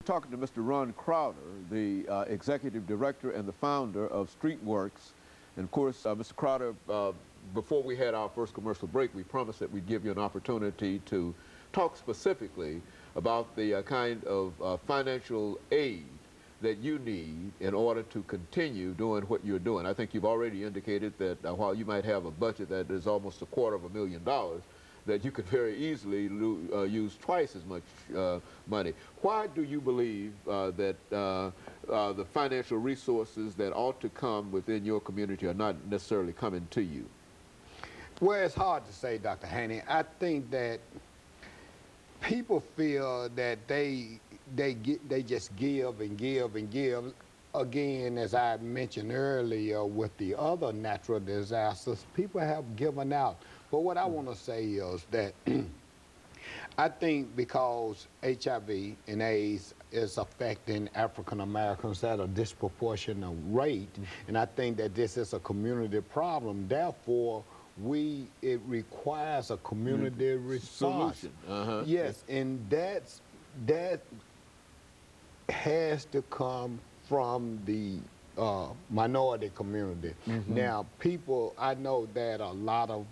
Talking to Mr. Ron Crowder, the executive director and the founder of Streetworks. And of course, Mr. Crowder, before we had our first commercial break, we promised that we'd give you an opportunity to talk specifically about the kind of financial aid that you need in order to continue doing what you're doing. I think you've already indicated that while you might have a budget that is almost $250,000, that you could very easily use twice as much money. Why do you believe that the financial resources that ought to come within your community are not necessarily coming to you? Well, it's hard to say, Dr. Haney. I think that people feel that they just give and give and give. Again, as I mentioned earlier with the other natural disasters, people have given out. But what I want to say is that I think because HIV and AIDS is affecting African Americans at a disproportionate rate, and I think that this is a community problem, therefore it requires a community response. Solution. Yes, and that has to come from the minority community. Now, I know that a lot of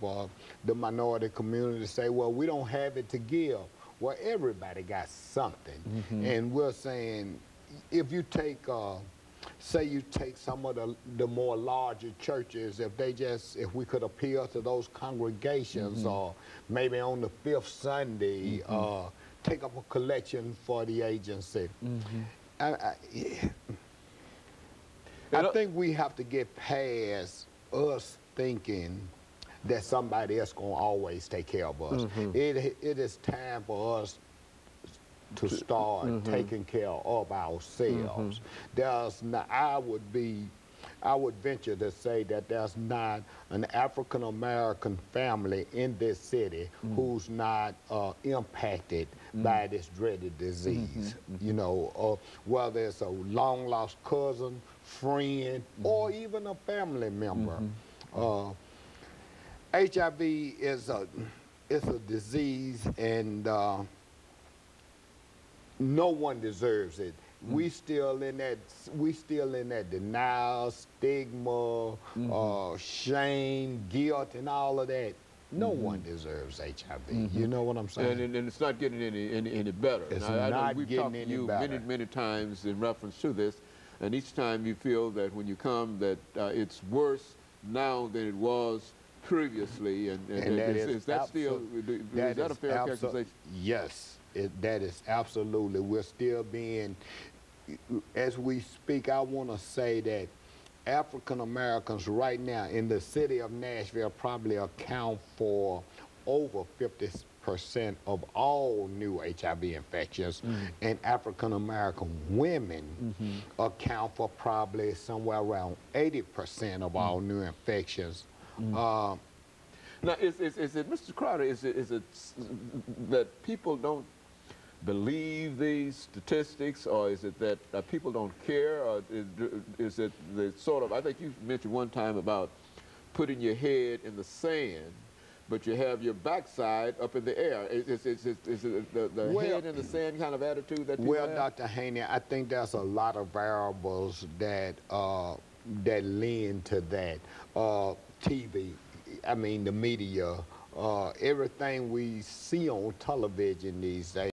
the minority community say, well, we don't have it to give. Well, everybody got something. And we're saying, if you take, say you take some of the more larger churches, if we could appeal to those congregations, or maybe on the 5th Sunday, take up a collection for the agency. I think we have to get past us thinking that somebody else going to always take care of us. It is time for us to start taking care of ourselves. I would venture to say that there's not an African American family in this city who's not impacted by this dreaded disease. You know, whether it's a long lost cousin, friend, or even a family member. HIV is a disease, and no one deserves it. We still in that denial, stigma, shame, guilt, and all of that. No one deserves HIV. You know what I'm saying? And it's not getting any better. It's I know not we've getting talked to any you better. many times in reference to this, and each time you feel that when you come that it's worse now than it was previously. And is that a fair characterization? Yes, that is absolutely. We're still being, as we speak, I want to say that African Americans right now in the city of Nashville probably account for over 50% of all new HIV infections, and African American women account for probably somewhere around 80% of all new infections. Now, is it, Mr. Crowder, is it that people don't believe these statistics, or is it that people don't care, or is it the sort of, I think you mentioned one time about putting your head in the sand, but you have your backside up in the air? Is it the head in the sand kind of attitude that people have? Dr. Haney, I think there's a lot of variables that lend to that. TV, I mean the media, everything we see on television these days.